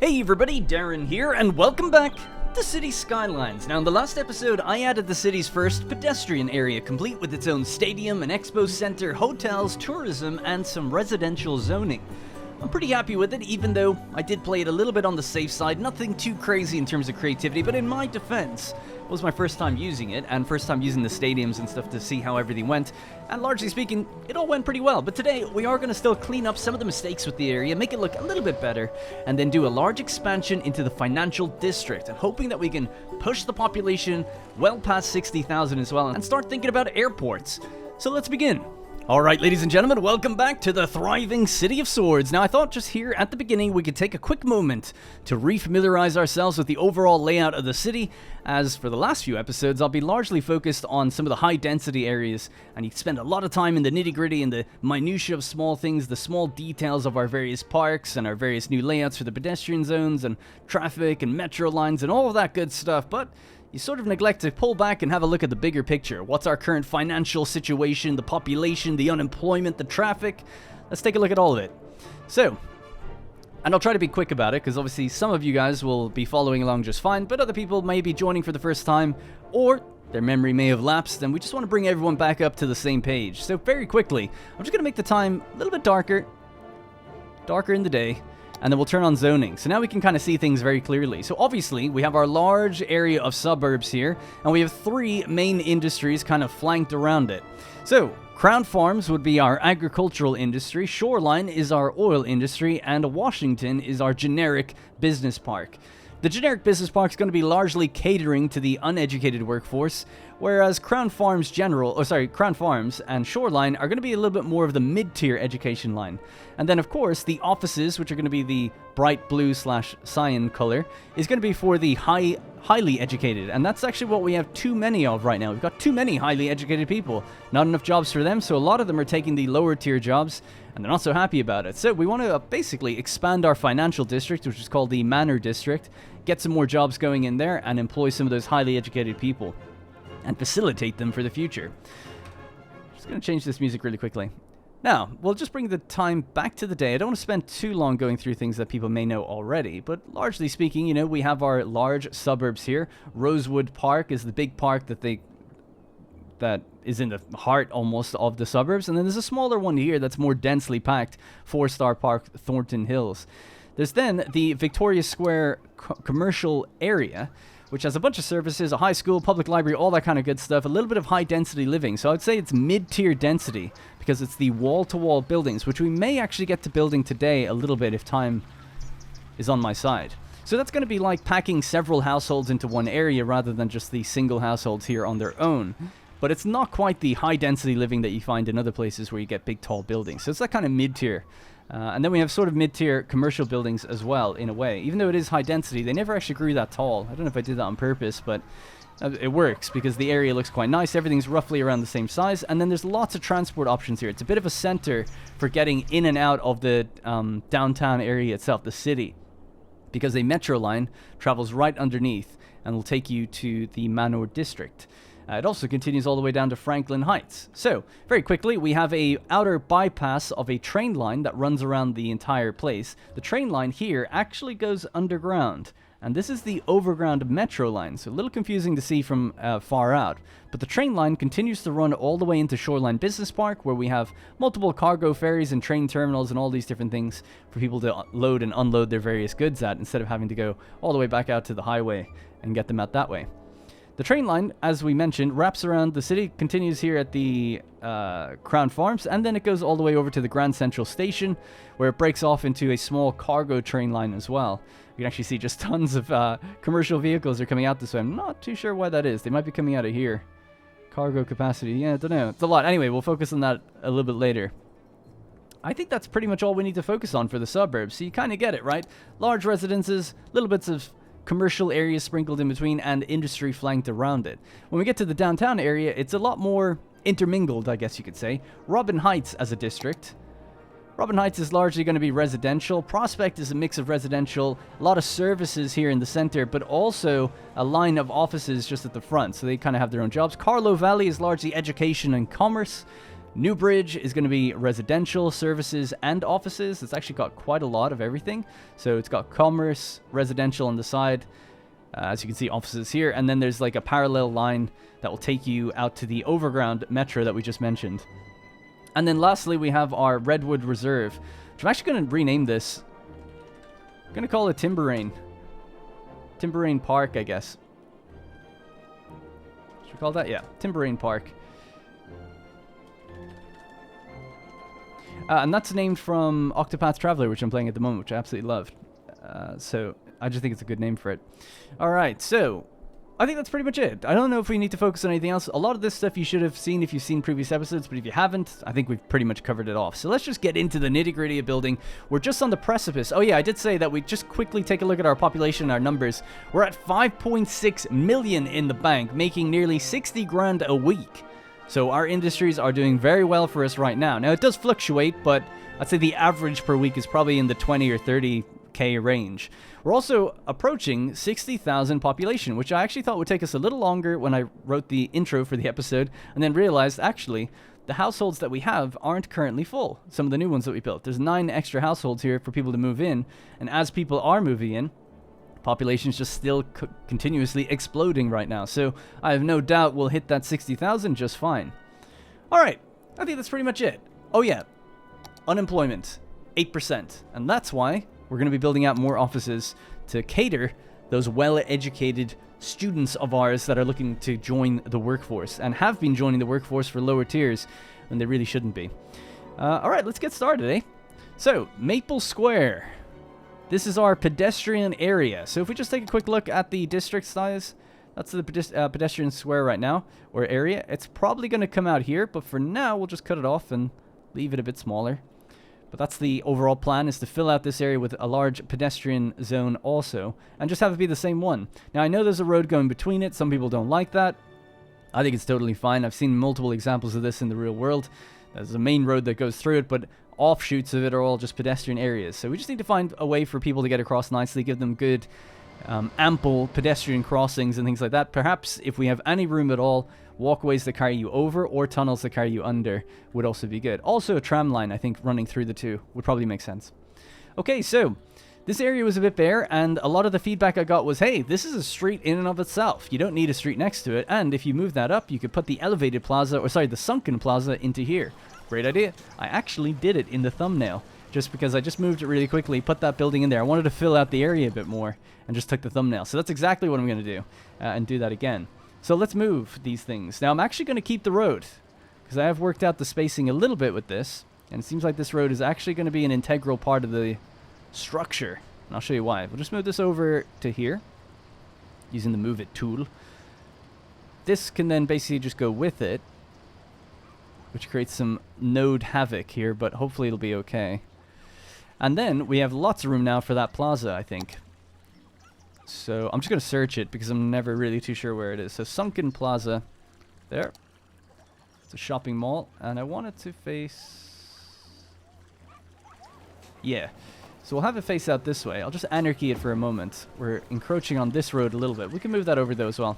Hey everybody, Darren here, and welcome back to Cities Skylines. Now in the last episode, I added the city's first pedestrian area, complete with its own stadium, an expo center, hotels, tourism, and some residential zoning. I'm pretty happy with it, even though I did play it a little bit on the safe side, nothing too crazy in terms of creativity, but in my defense, it was my first time using it, and first time using the stadiums and stuff to see how everything went, and largely speaking, it all went pretty well. But today, we are going to still clean up some of the mistakes with the area, make it look a little bit better, and then do a large expansion into the financial district, and hoping that we can push the population well past 60,000 as well, and start thinking about airports. So let's begin. Alright, ladies and gentlemen, welcome back to the thriving City of Swords. Now, I thought just here at the beginning we could take a quick moment to refamiliarize ourselves with the overall layout of the city, as for the last few episodes, I'll be largely focused on some of the high-density areas, and you spend a lot of time in the nitty-gritty and the minutiae of small things, the small details of our various parks and our various new layouts for the pedestrian zones and traffic and metro lines and all of that good stuff, but you sort of neglect to pull back and have a look at the bigger picture. What's our current financial situation, the population, the unemployment, the traffic? Let's take a look at all of it. So, and I'll try to be quick about it, because obviously some of you guys will be following along just fine, but other people may be joining for the first time, or their memory may have lapsed, and we just want to bring everyone back up to the same page. So very quickly, I'm just going to make the time a little bit darker in the day, and then we'll turn on zoning. So now we can kind of see things very clearly. So obviously, we have our large area of suburbs here, and we have three main industries kind of flanked around it. So, Crown Farms would be our agricultural industry, Shoreline is our oil industry, and Washington is our generic business park. The generic business park is going to be largely catering to the uneducated workforce, whereas Crown Farms and Shoreline are going to be a little bit more of the mid-tier education line. And then, of course, the offices, which are going to be the bright blue/cyan color, is going to be for the highly educated. And that's actually what we have too many of right now. We've got too many highly educated people. Not enough jobs for them, so a lot of them are taking the lower tier jobs, and they're not so happy about it. So we want to basically expand our financial district, which is called the Manor District, get some more jobs going in there, and employ some of those highly educated people, and facilitate them for the future. Just going to change this music really quickly. Now, we'll just bring the time back to the day. I don't want to spend too long going through things that people may know already, but largely speaking, you know, we have our large suburbs here. Rosewood Park is the big park that is in the heart almost of the suburbs, and then there's a smaller one here that's more densely packed, 4-star park, Thornton Hills. There's then the Victoria Square commercial area, which has a bunch of services, a high school, public library, all that kind of good stuff, a little bit of high-density living. So I would say it's mid-tier density, because it's the wall-to-wall buildings, which we may actually get to building today a little bit if time is on my side. So that's going to be like packing several households into one area rather than just the single households here on their own. But it's not quite the high-density living that you find in other places where you get big, tall buildings. So it's that kind of mid-tier. And then we have sort of mid-tier commercial buildings as well, in a way. Even though it is high density, they never actually grew that tall. I don't know if I did that on purpose, but it works because the area looks quite nice. Everything's roughly around the same size, and then there's lots of transport options here. It's a bit of a center for getting in and out of the downtown area itself, the city, because a metro line travels right underneath and will take you to the Manor District. It also continues all the way down to Franklin Heights. So, very quickly, we have a outer bypass of a train line that runs around the entire place. The train line here actually goes underground, and this is the overground metro line, so a little confusing to see from far out. But the train line continues to run all the way into Shoreline Business Park, where we have multiple cargo ferries and train terminals and all these different things for people to load and unload their various goods at, instead of having to go all the way back out to the highway and get them out that way. The train line, as we mentioned, wraps around the city, continues here at the Crown Farms, and then it goes all the way over to the Grand Central Station, where it breaks off into a small cargo train line as well. You can actually see just tons of commercial vehicles are coming out this way. I'm not too sure why that is. They might be coming out of here. Cargo capacity, yeah, I don't know. It's a lot. Anyway, we'll focus on that a little bit later. I think that's pretty much all we need to focus on for the suburbs. So you kind of get it, right? Large residences, little bits of commercial areas sprinkled in between, and industry flanked around it. When we get to the downtown area, it's a lot more intermingled, I guess you could say. Robin Heights as a district. Robin Heights is largely going to be residential. Prospect is a mix of residential, a lot of services here in the center, but also a line of offices just at the front, so they kind of have their own jobs. Carlo Valley is largely education and commerce. New Bridge is going to be residential, services, and offices. It's actually got quite a lot of everything. So it's got commerce, residential on the side, as you can see, offices here, and then there's like a parallel line that will take you out to the overground metro that we just mentioned. And then lastly, we have our Redwood Reserve, which I'm actually going to rename this. I'm going to call it Timberrain. Timberrain Park, I guess. Should we call that? Yeah, Timberrain Park. And that's named from Octopath Traveler, which I'm playing at the moment, which I absolutely loved. So I just think it's a good name for it. Alright, so I think that's pretty much it. I don't know if we need to focus on anything else. A lot of this stuff you should have seen if you've seen previous episodes, but if you haven't, I think we've pretty much covered it off. So let's just get into the nitty-gritty of building. We're just on the precipice. Oh yeah, I did say that we just quickly take a look at our population and our numbers. We're at 5.6 million in the bank, making nearly 60 grand a week. So our industries are doing very well for us right now. Now, it does fluctuate, but I'd say the average per week is probably in the 20 or 30k range. We're also approaching 60,000 population, which I actually thought would take us a little longer when I wrote the intro for the episode, and then realized, actually, the households that we have aren't currently full. Some of the new ones that we built. There's 9 extra households here for people to move in, and as people are moving in, population is just still continuously exploding right now. So I have no doubt we'll hit that 60,000 just fine. Alright, I think that's pretty much it. Oh yeah, unemployment, 8%. And that's why we're going to be building out more offices to cater those well-educated students of ours that are looking to join the workforce and have been joining the workforce for lower tiers when they really shouldn't be. Alright, let's get started, eh? So, Maple Square. This is our pedestrian area. So if we just take a quick look at the district size, that's the pedestrian square right now, or area. It's probably going to come out here, but for now, we'll just cut it off and leave it a bit smaller. But that's the overall plan, is to fill out this area with a large pedestrian zone also, and just have it be the same one. Now, I know there's a road going between it. Some people don't like that. I think it's totally fine. I've seen multiple examples of this in the real world. There's a main road that goes through it, but offshoots of it are all just pedestrian areas. So we just need to find a way for people to get across nicely, give them good, ample pedestrian crossings and things like that. Perhaps, if we have any room at all, walkways that carry you over or tunnels that carry you under would also be good. Also, a tram line, I think, running through the two would probably make sense. Okay, so this area was a bit bare, and a lot of the feedback I got was, hey, this is a street in and of itself. You don't need a street next to it, and if you move that up, you could put the elevated plaza, or sorry, the sunken plaza into here. Great idea. I actually did it in the thumbnail, just because I just moved it really quickly, put that building in there. I wanted to fill out the area a bit more, and just took the thumbnail. So that's exactly what I'm going to do, and do that again. So let's move these things. Now, I'm actually going to keep the road, because I have worked out the spacing a little bit with this, and it seems like this road is actually going to be an integral part of the structure. And I'll show you why. We'll just move this over to here, using the Move It tool. This can then basically just go with it, which creates some node havoc here, but hopefully it'll be okay. And then we have lots of room now for that plaza, I think. So I'm just going to search it because I'm never really too sure where it is. So Sunken Plaza, there. It's a shopping mall, and I want it to face... Yeah. So we'll have it face out this way. I'll just Anarchy it for a moment. We're encroaching on this road a little bit. We can move that over though as well.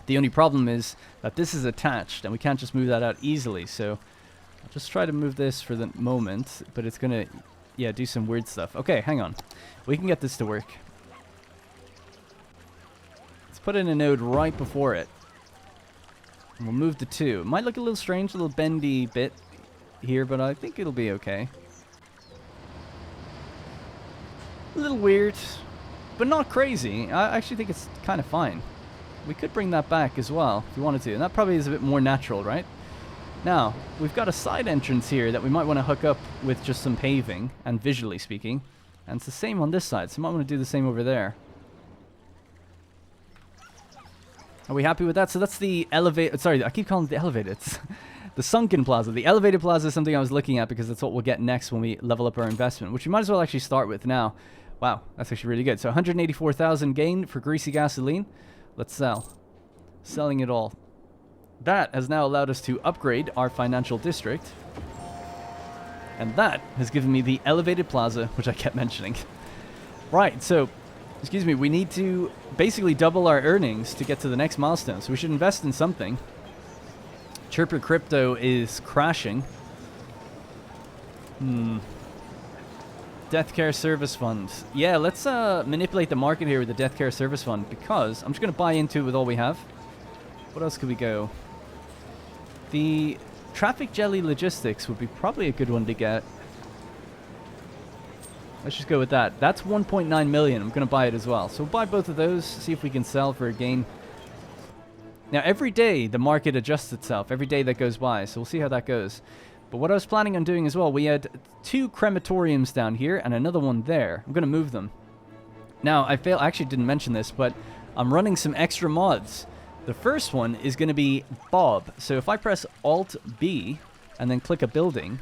The only problem is that this is attached, and we can't just move that out easily. So I'll just try to move this for the moment, but it's going to, yeah, do some weird stuff. Okay, hang on. We can get this to work. Let's put in a node right before it. And we'll move the 2. It might look a little strange, a little bendy bit here, but I think it'll be okay. A little weird, but not crazy. I actually think it's kind of fine. We could bring that back as well, if you wanted to. And that probably is a bit more natural, right? Now, we've got a side entrance here that we might want to hook up with just some paving, and visually speaking. And it's the same on this side, so we might want to do the same over there. Are we happy with that? So that's the elevator... Sorry, I keep calling it the elevator. It's the Sunken Plaza. The elevated plaza is something I was looking at because that's what we'll get next when we level up our investment, which we might as well actually start with now. Wow, that's actually really good. So 184,000 gain for greasy gasoline. Let's sell. Selling it all. That has now allowed us to upgrade our financial district. And that has given me the elevated plaza, which I kept mentioning. Right, so, excuse me, we need to basically double our earnings to get to the next milestone. So we should invest in something. Chirper Crypto is crashing. Death Care Service Fund. Yeah, let's manipulate the market here with the Death Care Service Fund, because I'm just going to buy into it with all we have. What else could we go? The Traffic Jelly Logistics would be probably a good one to get. Let's just go with that. That's 1.9 million. I'm going to buy it as well. So we'll buy both of those, see if we can sell for a gain. Now, every day the market adjusts itself, every day that goes by. So we'll see how that goes. But what I was planning on doing as well, we had 2 crematoriums down here and another one there. I'm going to move them. Now, I actually didn't mention this, but I'm running some extra mods. The first one is going to be Bob. So if I press Alt-B and then click a building,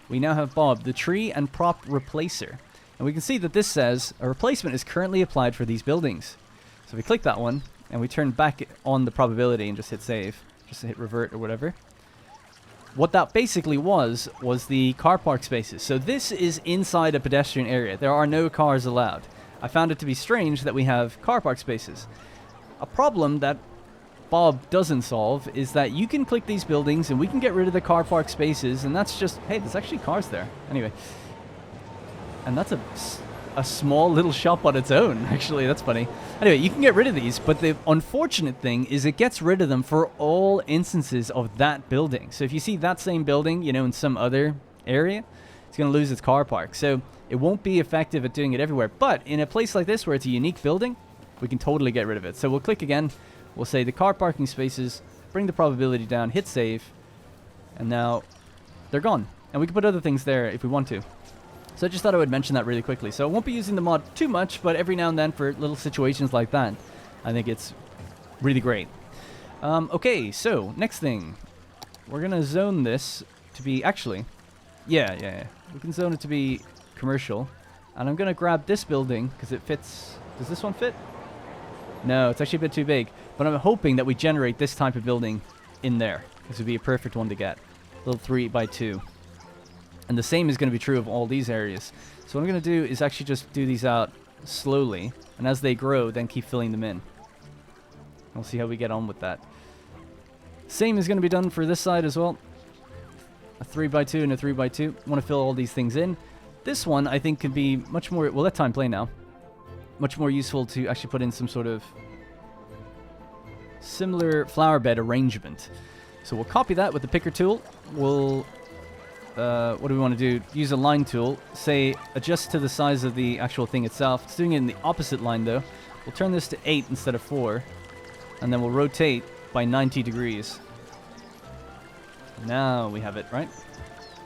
we now have Bob, the tree and prop replacer. And we can see that this says a replacement is currently applied for these buildings. So we click that one and we turn back on the probability and just hit save. Just hit revert or whatever. What that basically was the car park spaces. So this is inside a pedestrian area. There are no cars allowed. I found it to be strange that we have car park spaces. A problem that Bob doesn't solve is that you can click these buildings and we can get rid of the car park spaces, and that's just, hey, there's actually cars there. Anyway. And that's a small little shop on its own, actually. That's funny. Anyway, you can get rid of these, but the unfortunate thing is it gets rid of them for all instances of that building. So if you see that same building, you know, in some other area, it's going to lose its car park. So it won't be effective at doing it everywhere. But in a place like this where it's a unique building, we can totally get rid of it. So we'll click again. We'll say the car parking spaces, bring the probability down, hit save, and now they're gone. And we can put other things there if we want to. So I just thought I would mention that really quickly. So I won't be using the mod too much, but every now and then for little situations like that, I think it's really great. Okay, so next thing. We're going to zone this to be, actually, yeah. We can zone it to be commercial. And I'm going to grab this building because it fits. Does this one fit? No, it's actually a bit too big. But I'm hoping that we generate this type of building in there. This would be a perfect one to get. A little 3x2. And the same is going to be true of all these areas. So what I'm going to do is actually just do these out slowly. And as they grow, then keep filling them in. We'll see how we get on with that. Same is going to be done for this side as well. A 3x2 and a 3x2. Want to fill all these things in. This one, I think, could be much more... We'll let time play now. Much more useful to actually put in some sort of similar flower bed arrangement. So we'll copy that with the picker tool. We'll... what do we want to do? Use a line tool. Say, adjust to the size of the actual thing itself. It's doing it in the opposite line, though. We'll turn this to 8 instead of 4. And then we'll rotate by 90 degrees. Now we have it, right?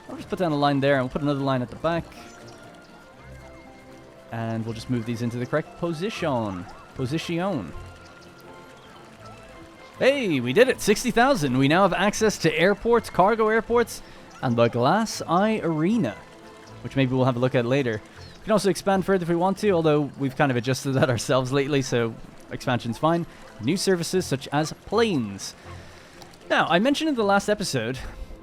I'll just put down a line there, and we'll put another line at the back. And we'll just move these into the correct position. Hey, we did it! 60,000! We now have access to airports, cargo airports, and the Glass Eye Arena, which maybe we'll have a look at later. We can also expand further if we want to, although we've kind of adjusted that ourselves lately, so expansion's fine. New services such as planes. Now, I mentioned in the last episode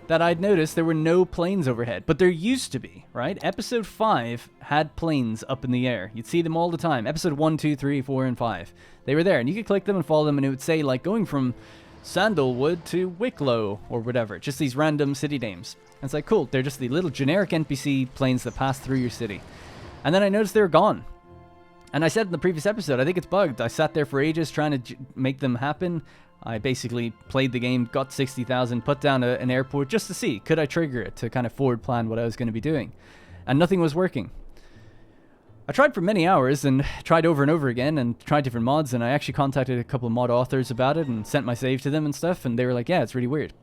that I'd noticed there were no planes overhead, but there used to be, right? Episode 5 had planes up in the air. You'd see them all the time. Episode 1, 2, 3, 4, and 5. They were there, and you could click them and follow them, and it would say, like, going from Sandalwood to Wicklow, or whatever. Just these random city names. And it's like, cool, they're just the little generic NPC planes that pass through your city. And then I noticed they were gone. And I said in the previous episode, I think it's bugged. I sat there for ages trying to make them happen. I basically played the game, got 60,000, put down an airport just to see, could I trigger it to kind of forward plan what I was going to be doing. And nothing was working. I tried for many hours and tried over and over again and tried different mods, and I actually contacted a couple of mod authors about it and sent my save to them and stuff, and they were like, yeah, it's really weird.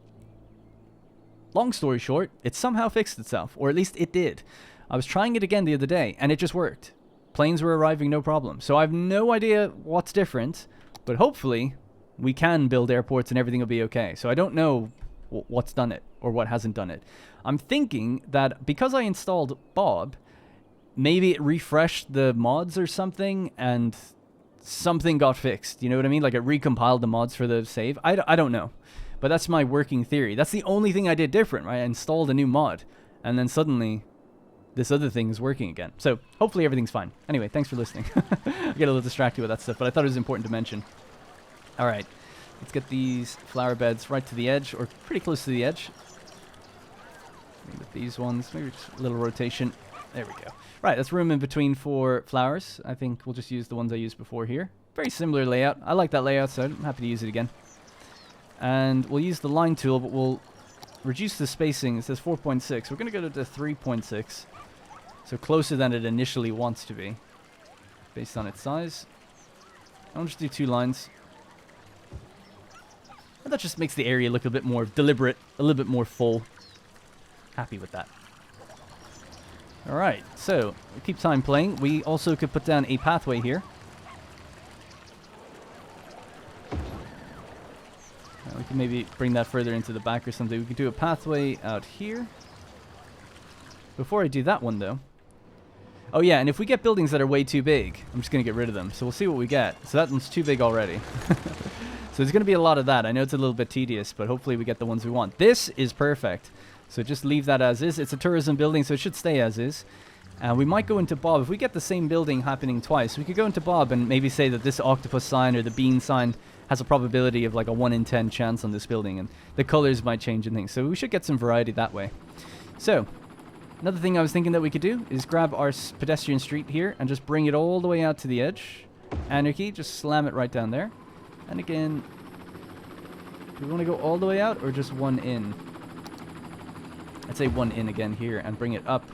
Long story short, it somehow fixed itself, or at least it did. I was trying it again the other day, and it just worked. Planes were arriving, no problem. So I have no idea what's different, but hopefully we can build airports and everything will be okay. So I don't know what's done it or what hasn't done it. I'm thinking that because I installed Bob, maybe it refreshed the mods or something and something got fixed. You know what I mean? Like it recompiled the mods for the save. I don't know. But that's my working theory. That's the only thing I did different, right? I installed a new mod and then suddenly this other thing is working again. So hopefully everything's fine. Anyway, thanks for listening. I get a little distracted with that stuff, but I thought it was important to mention. All right. Let's get these flower beds right to the edge, or pretty close to the edge. Maybe with these ones, maybe just a little rotation. There we go. Right, that's room in between for flowers. I think we'll just use the ones I used before here. Very similar layout. I like that layout, so I'm happy to use it again. And we'll use the line tool, but we'll reduce the spacing. It says 4.6. We're going to go to 3.6. So closer than it initially wants to be, based on its size. I'll just do 2 lines. And that just makes the area look a bit more deliberate, a little bit more full. Happy with that. Alright, so we keep time playing. We also could put down a pathway here. We can maybe bring that further into the back or something. We could do a pathway out here. Before I do that one, though. Oh, yeah, and if we get buildings that are way too big, I'm just going to get rid of them. So we'll see what we get. So that one's too big already. So there's going to be a lot of that. I know it's a little bit tedious, but hopefully we get the ones we want. This is perfect. So just leave that as is. It's a tourism building, so it should stay as is. We might go into Bob. If we get the same building happening twice, we could go into Bob and maybe say that this octopus sign or the bean sign has a probability of like a 1 in 10 chance on this building, and the colors might change and things. So we should get some variety that way. So another thing I was thinking that we could do is grab our pedestrian street here and just bring it all the way out to the edge. Anarchy, just slam it right down there. And again, do we want to go all the way out or just 1 in? I'd say 1 in again here and bring it up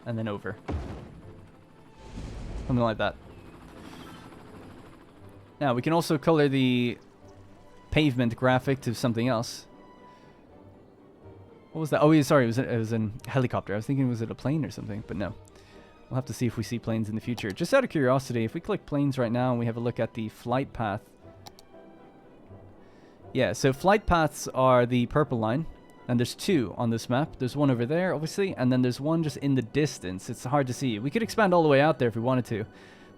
and then over. Something like that. Now, we can also color the pavement graphic to something else. What was that? Oh, yeah, sorry, it was a helicopter. I was thinking, was it a plane or something? But no. We'll have to see if we see planes in the future. Just out of curiosity, if we click planes right now and we have a look at the flight path. Yeah, so flight paths are the purple line. And there's 2 on this map. There's one over there, obviously, and then there's one just in the distance. It's hard to see. We could expand all the way out there if we wanted to,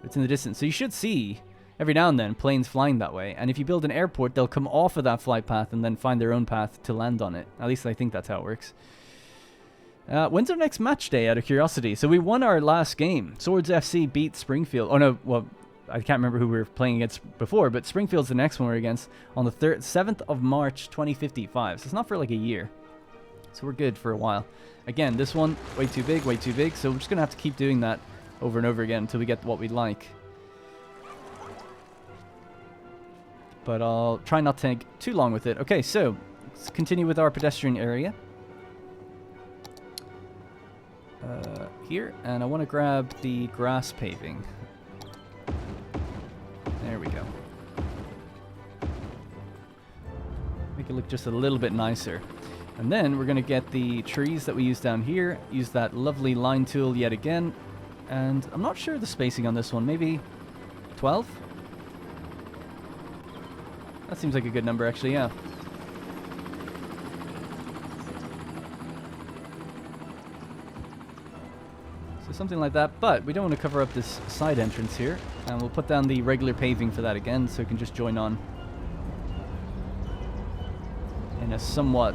but it's in the distance. So you should see, every now and then, planes flying that way. And if you build an airport, they'll come off of that flight path and then find their own path to land on it. At least I think that's how it works. When's our next match day, out of curiosity? So we won our last game. Swords FC beat Springfield. Oh, no, well, I can't remember who we were playing against before, but Springfield's the next one we're against on the 7th of March, 2055. So it's not for like a year. So we're good for a while. Again, this one, way too big, so we're just going to have to keep doing that over and over again until we get what we like. But I'll try not to take too long with it. Okay, so let's continue with our pedestrian area. Here, and I want to grab the grass paving. There we go. Make it look just a little bit nicer. And then we're going to get the trees that we use down here, use that lovely line tool yet again. And I'm not sure the spacing on this one, maybe 12? That seems like a good number actually, yeah. So something like that, but we don't want to cover up this side entrance here. And we'll put down the regular paving for that again, so it can just join on in a somewhat...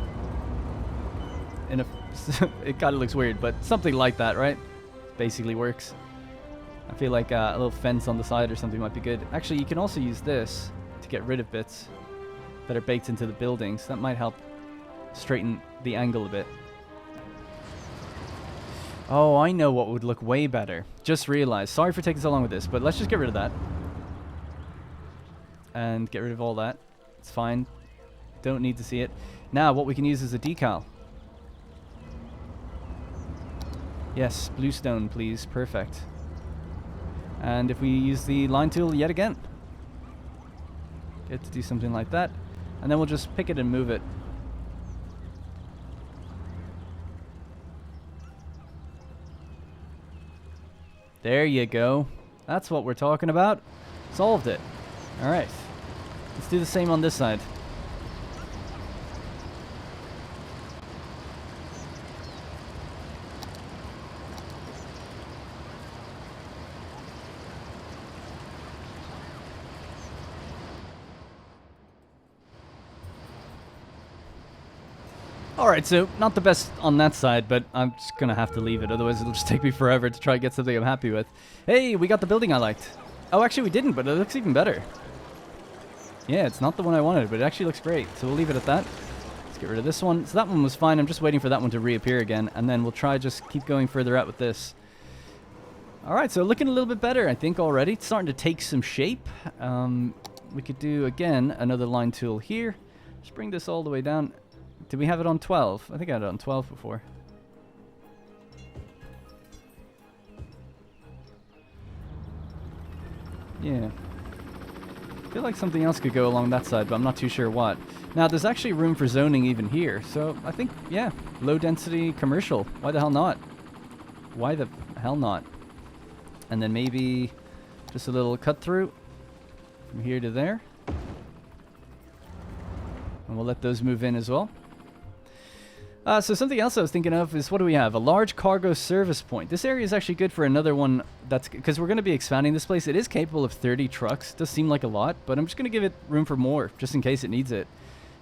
it kind of looks weird, but something like that, right? Basically works. I feel like a little fence on the side or something might be good. Actually, you can also use this to get rid of bits that are baked into the buildings. That might help straighten the angle a bit. Oh, I know what would look way better. Just realized. Sorry for taking so long with this, but let's just get rid of that. And get rid of all that. It's fine. Don't need to see it. Now, what we can use is a decal. Yes, bluestone, please. Perfect. And if we use the line tool yet again, get to do something like that. And then we'll just pick it and move it. There you go. That's what we're talking about. Solved it. All right. Let's do the same on this side. Alright, so not the best on that side, but I'm just going to have to leave it. Otherwise, it'll just take me forever to try and get something I'm happy with. Hey, we got the building I liked. Oh, actually, we didn't, but it looks even better. Yeah, it's not the one I wanted, but it actually looks great. So we'll leave it at that. Let's get rid of this one. So that one was fine. I'm just waiting for that one to reappear again, and then we'll try just keep going further out with this. All right, so looking a little bit better, I think, already. It's starting to take some shape. We could do, again, another line tool here. Just bring this all the way down. Did we have it on 12? I think I had it on 12 before. Yeah. I feel like something else could go along that side, but I'm not too sure what. Now, there's actually room for zoning even here. So I think, yeah, low density commercial. Why the hell not? Why the hell not? And then maybe just a little cut through from here to there. And we'll let those move in as well. So something else I was thinking of is, what do we have? A large cargo service point. This area is actually good for another one. That's because we're going to be expanding this place. It is capable of 30 trucks. Does seem like a lot, but I'm just going to give it room for more, just in case it needs it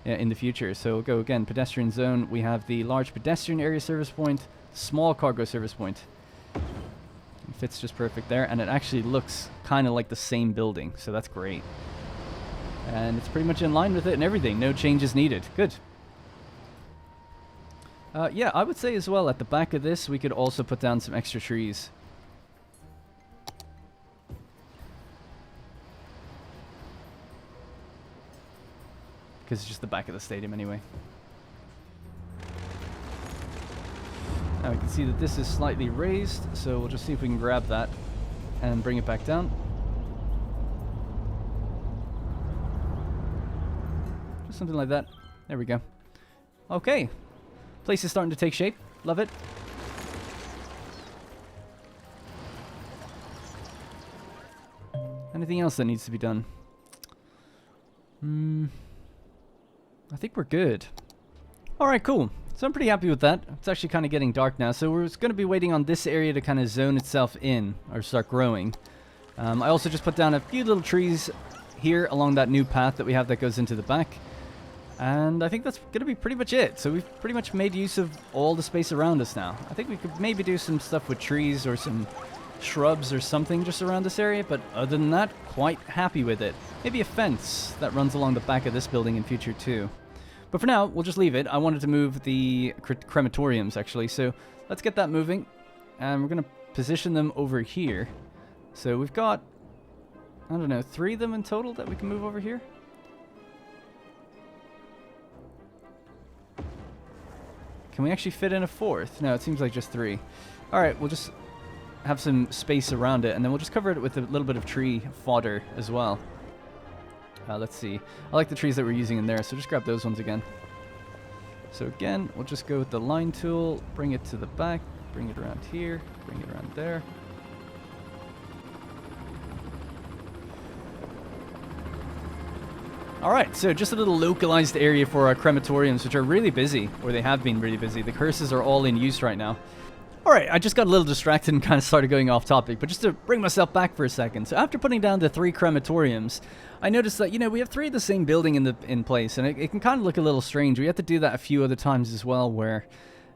in the future. So we'll go again, pedestrian zone. We have the large pedestrian area service point, small cargo service point. It fits just perfect there, and it actually looks kind of like the same building, so that's great. And it's pretty much in line with it and everything. No changes needed. Good. Yeah, I would say as well, at the back of this, we could also put down some extra trees. Because it's just the back of the stadium anyway. Now we can see that this is slightly raised, so we'll just see if we can grab that and bring it back down. Just something like that. There we go. Okay. Place is starting to take shape. Love it. Anything else that needs to be done? I think we're good. Alright, cool. So I'm pretty happy with that. It's actually kind of getting dark now, so we're going to be waiting on this area to kind of zone itself in, or start growing. I also just put down a few little trees here along that new path that we have that goes into the back. And I think that's going to be pretty much it. So we've pretty much made use of all the space around us now. I think we could maybe do some stuff with trees or some shrubs or something just around this area, but other than that, quite happy with it. Maybe a fence that runs along the back of this building in future too. But for now, we'll just leave it. I wanted to move the crematoriums, actually, so let's get that moving. And we're going to position them over here. So we've got, I don't know, 3 of them in total that we can move over here. Can we actually fit in a 4th? No, it seems like just 3. Alright, we'll just have some space around it, and then we'll just cover it with a little bit of tree fodder as well. Let's see. I like the trees that we're using in there, so just grab those ones again. So again, we'll just go with the line tool, bring it to the back, bring it around here, bring it around there. Alright, so just a little localized area for our crematoriums, which are really busy, or they have been really busy. The curses are all in use right now. Alright, I just got a little distracted and kind of started going off topic, but just to bring myself back for a second. So after putting down the 3 crematoriums, I noticed that, you know, we have 3 of the same building in place, and it can kind of look a little strange. We have to do that a few other times as well, where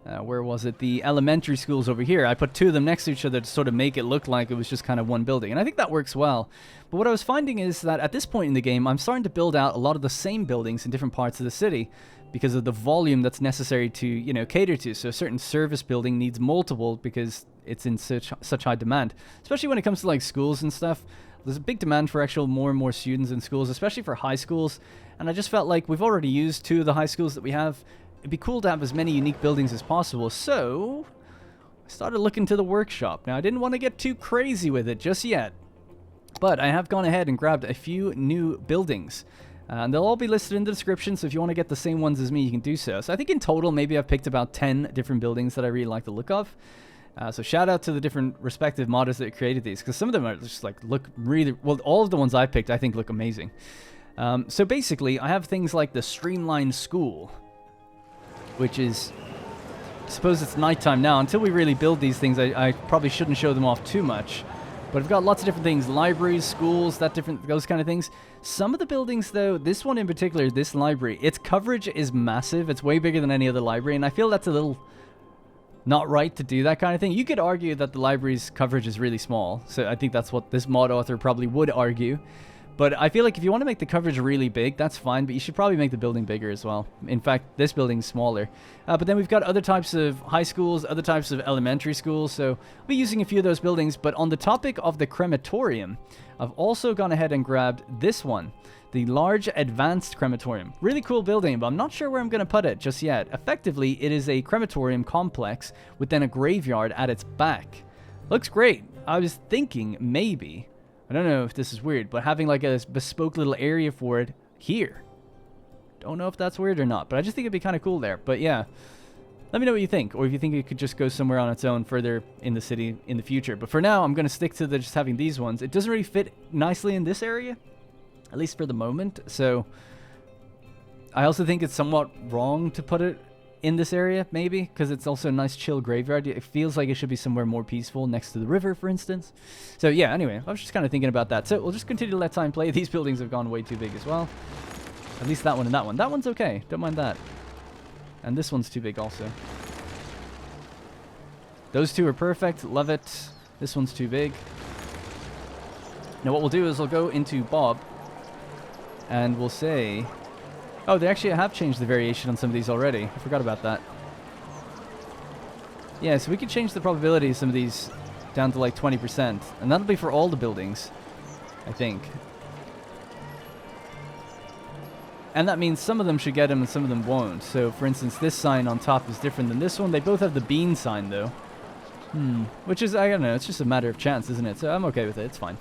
was it? The elementary schools over here. I put 2 of them next to each other to sort of make it look like it was just kind of one building, and I think that works well. But what I was finding is that at this point in the game, I'm starting to build out a lot of the same buildings in different parts of the city, because of the volume that's necessary to, you know, cater to. So a certain service building needs multiple because it's in such high demand, especially when it comes to like schools and stuff. There's a big demand for actual more and more students in schools, especially for high schools. And I just felt like we've already used 2 of the high schools that we have. It'd be cool to have as many unique buildings as possible. So I started looking to the workshop. Now I didn't want to get too crazy with it just yet, but I have gone ahead and grabbed a few new buildings. And they'll all be listed in the description, so if you want to get the same ones as me, you can do so. So I think in total, maybe I've picked about 10 different buildings that I really like the look of. So shout out to the different respective modders that created these, because some of them are just like, look really, well, all of the ones I picked, I think look amazing. So basically, I have things like the Streamlined School, which is, I suppose it's nighttime now. Until we really build these things, I probably shouldn't show them off too much. But I've got lots of different things, libraries, schools, those kind of things. Some of the buildings, though, this one in particular, this library, its coverage is massive. It's way bigger than any other library, and I feel that's a little not right to do that kind of thing. You could argue that the library's coverage is really small, so I think that's what this mod author probably would argue. But I feel like if you want to make the coverage really big, that's fine, but you should probably make the building bigger as well. In fact, this building's smaller. But then we've got other types of high schools, other types of elementary schools, so I'll be using a few of those buildings. But on the topic of the crematorium, I've also gone ahead and grabbed this one, the large advanced crematorium. Really cool building, but I'm not sure where I'm going to put it just yet. Effectively, it is a crematorium complex with then a graveyard at its back. Looks great. I was thinking maybe, I don't know if this is weird, but having like a bespoke little area for it here. Don't know if that's weird or not, but I just think it'd be kind of cool there. But yeah, let me know what you think, or if you think it could just go somewhere on its own further in the city in the future. But for now, I'm going to stick to just having these ones. It doesn't really fit nicely in this area, at least for the moment. So I also think it's somewhat wrong to put it in this area, maybe, because it's also a nice chill graveyard. It feels like it should be somewhere more peaceful, next to the river, for instance. So yeah, anyway, I was just kind of thinking about that. So we'll just continue to let time play. These buildings have gone way too big as well. At least that one and that one. That one's okay. Don't mind that. And this one's too big also. Those two are perfect. Love it. This one's too big. Now what we'll do is we'll go into Bob and we'll say... Oh, they actually have changed the variation on some of these already. I forgot about that. Yeah, so we could change the probability of some of these down to like 20%. And that'll be for all the buildings, I think. And that means some of them should get them and some of them won't. So, for instance, this sign on top is different than this one. They both have the bean sign, though. Which is, I don't know, it's just a matter of chance, isn't it? So I'm okay with it. It's fine.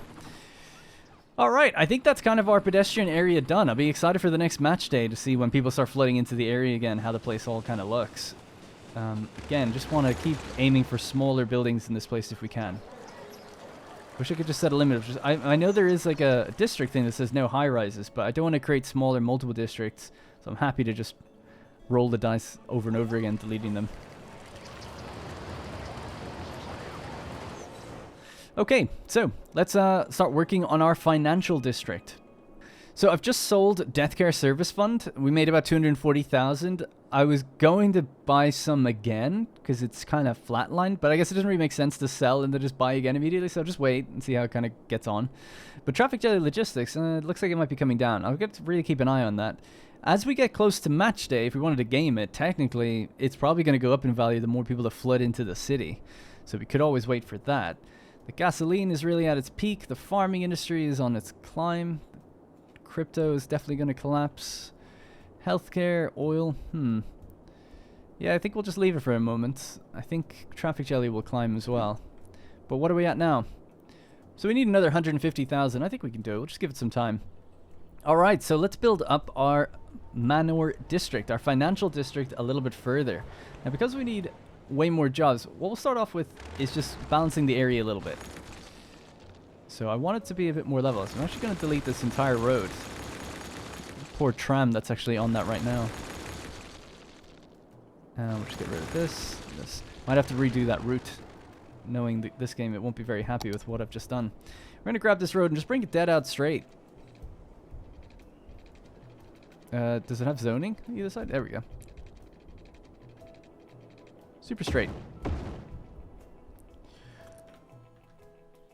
Alright, I think that's kind of our pedestrian area done. I'll be excited for the next match day to see when people start flooding into the area again, how the place all kind of looks. Again, just want to keep aiming for smaller buildings in this place if we can. Wish I could just set a limit. I know there is like a district thing that says no high-rises, but I don't want to create smaller multiple districts, so I'm happy to just roll the dice over and over again, deleting them. Okay, so let's start working on our financial district. So I've just sold Death Care Service Fund. We made about 240,000. I was going to buy some again because it's kind of flatlined, but I guess it doesn't really make sense to sell and then just buy again immediately. So I'll just wait and see how it kind of gets on. But Traffic Jelly Logistics, it looks like it might be coming down. I'll get to really keep an eye on that. As we get close to match day, if we wanted to game it, technically it's probably going to go up in value the more people that flood into the city. So we could always wait for that. The gasoline is really at its peak. The farming industry is on its climb. Crypto is definitely going to collapse. Healthcare, oil, Yeah, I think we'll just leave it for a moment. I think Traffic Jelly will climb as well. But what are we at now? So we need another 150,000. I think we can do it. We'll just give it some time. Alright, so let's build up our Manor District, our financial district, a little bit further. Now, because we need way more jobs, what we'll start off with is just balancing the area a little bit. So I want it to be a bit more level. So I'm actually going to delete this entire road. Poor tram that's actually on that right now. We'll just get rid of this. Might have to redo that route. Knowing this game, it won't be very happy with what I've just done. We're going to grab this road and just bring it dead out straight. Does it have zoning on either side? There we go. Super straight.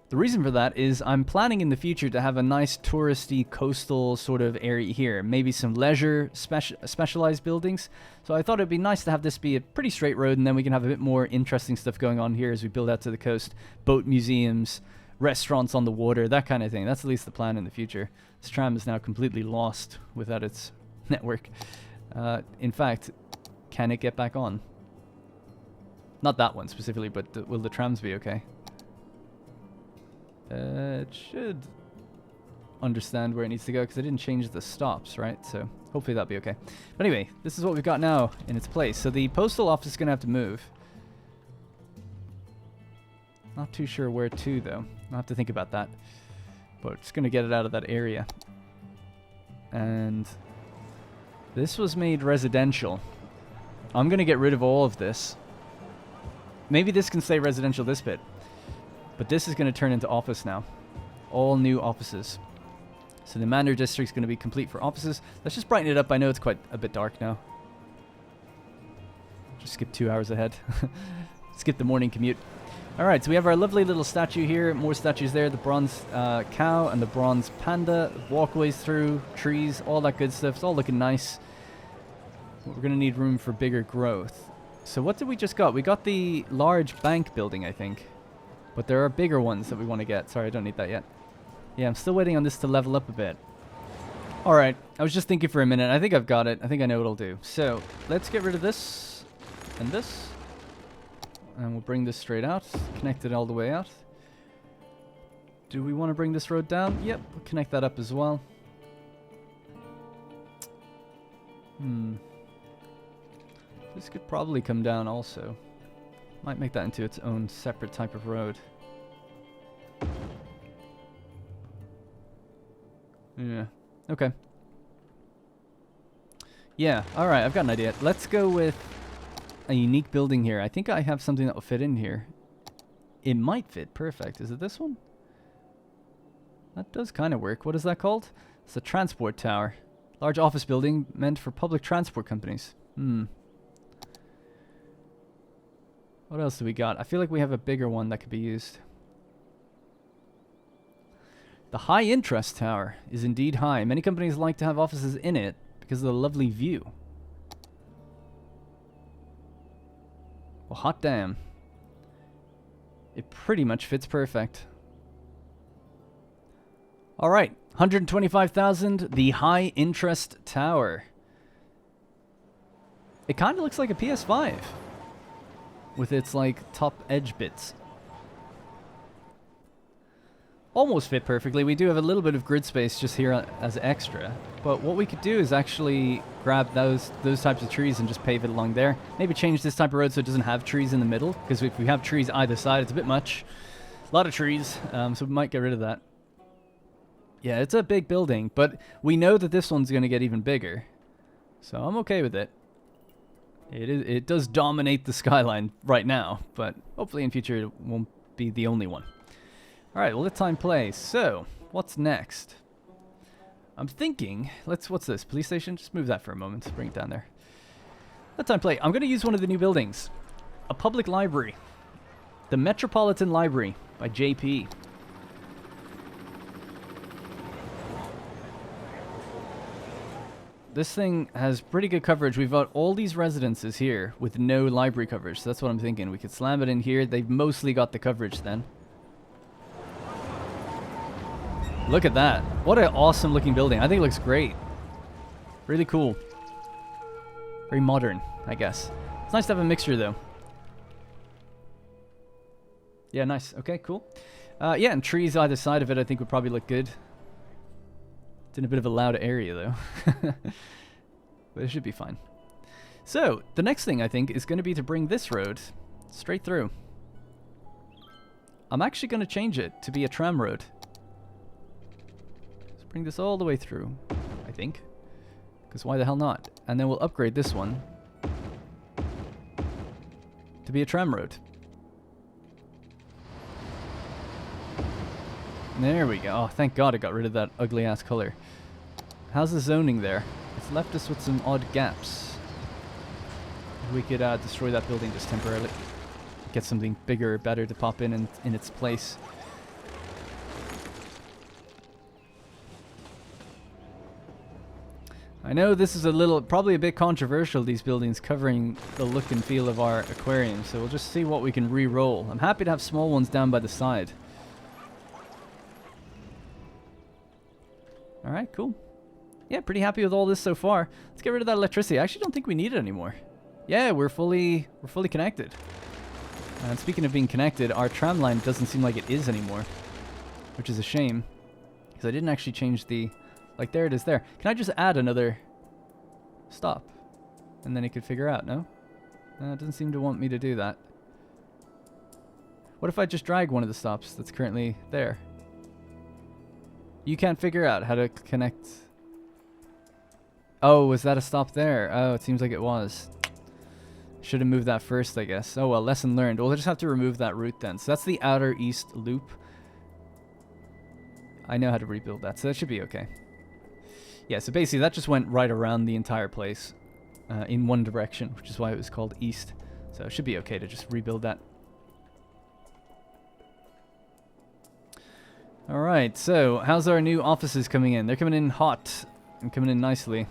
The reason for that is I'm planning in the future to have a nice touristy coastal sort of area here. Maybe some leisure specialized buildings. So I thought it'd be nice to have this be a pretty straight road, and then we can have a bit more interesting stuff going on here as we build out to the coast. Boat museums, restaurants on the water, that kind of thing. That's at least the plan in the future. This tram is now completely lost without its network. In fact, can it get back on? Not that one specifically, but will the trams be okay? It should understand where it needs to go because I didn't change the stops, right? So hopefully that'll be okay. But anyway, this is what we've got now in its place. So the postal office is going to have to move. Not too sure where to, though. I'll have to think about that. But we're just going to get it out of that area. And this was made residential. I'm going to get rid of all of this. Maybe this can stay residential, this bit. But this is going to turn into office now. All new offices. So the Manor District is going to be complete for offices. Let's just brighten it up. I know it's quite a bit dark now. Just skip 2 hours ahead. Skip the morning commute. Alright, so we have our lovely little statue here. More statues there. The bronze cow and the bronze panda. Walkways through, trees, all that good stuff. It's all looking nice. We're going to need room for bigger growth. So what did we just got? We got the large bank building, I think. But there are bigger ones that we want to get. Sorry, I don't need that yet. Yeah, I'm still waiting on this to level up a bit. Alright, I was just thinking for a minute. I think I've got it. I think I know what I'll do. So, let's get rid of this and this. And we'll bring this straight out. Connect it all the way out. Do we want to bring this road down? Yep, we'll connect that up as well. This could probably come down also. Might make that into its own separate type of road. Yeah. Okay. Yeah, alright, I've got an idea. Let's go with a unique building here. I think I have something that will fit in here. It might fit perfect. Is it this one? That does kind of work. What is that called? It's a transport tower. Large office building meant for public transport companies. What else do we got? I feel like we have a bigger one that could be used. The high interest tower is indeed high. Many companies like to have offices in it because of the lovely view. Well, hot damn. It pretty much fits perfect. Alright, 125,000, the high interest tower. It kind of looks like a PS5 with its like top edge bits. Almost fit perfectly. We do have a little bit of grid space just here as extra, but what we could do is actually grab those types of trees and just pave it along there. Maybe change this type of road so it doesn't have trees in the middle, because if we have trees either side, it's a bit much. A lot of trees, so we might get rid of that. Yeah, it's a big building, but we know that this one's going to get even bigger, so I'm okay with it. It does dominate the skyline right now, but hopefully in future it won't be the only one. Alright, well, let time play. So, what's next? I'm thinking, what's this? Police station? Just move that for a moment. Bring it down there. Let time play. I'm going to use one of the new buildings. A public library. The Metropolitan Library by JP. This thing has pretty good coverage. We've got all these residences here with no library coverage. So that's what I'm thinking. We could slam it in here. They've mostly got the coverage then. Look at that. What an awesome looking building. I think it looks great. Really cool. Very modern, I guess. It's nice to have a mixture though. Yeah, nice. Okay, cool. Yeah, and trees either side of it I think would probably look good. It's in a bit of a loud area though. But it should be fine. So, the next thing I think is going to be to bring this road straight through. I'm actually going to change it to be a tram road. Bring this all the way through, I think. Because why the hell not? And then we'll upgrade this one to be a tram road. There we go. Oh, thank God it got rid of that ugly ass color. How's the zoning there? It's left us with some odd gaps. We could destroy that building just temporarily. Get something bigger, better to pop in its place. I know this is probably a bit controversial, these buildings covering the look and feel of our aquarium, so we'll just see what we can re-roll. I'm happy to have small ones down by the side. Alright, cool. Yeah, pretty happy with all this so far. Let's get rid of that electricity. I actually don't think we need it anymore. Yeah, we're fully connected. And speaking of being connected, our tram line doesn't seem like it is anymore, which is a shame, because I didn't actually change the... Like, there it is there. Can I just add another stop? And then it could figure out, no? It doesn't seem to want me to do that. What if I just drag one of the stops that's currently there? You can't figure out how to connect... Oh, was that a stop there? Oh, it seems like it was. Should have moved that first, I guess. Oh, well, lesson learned. We'll just have to remove that route then. So that's the outer east loop. I know how to rebuild that, so that should be okay. Yeah, so basically that just went right around the entire place in one direction, which is why it was called east. So it should be okay to just rebuild that. Alright, so how's our new offices coming in? They're coming in hot and coming in nicely.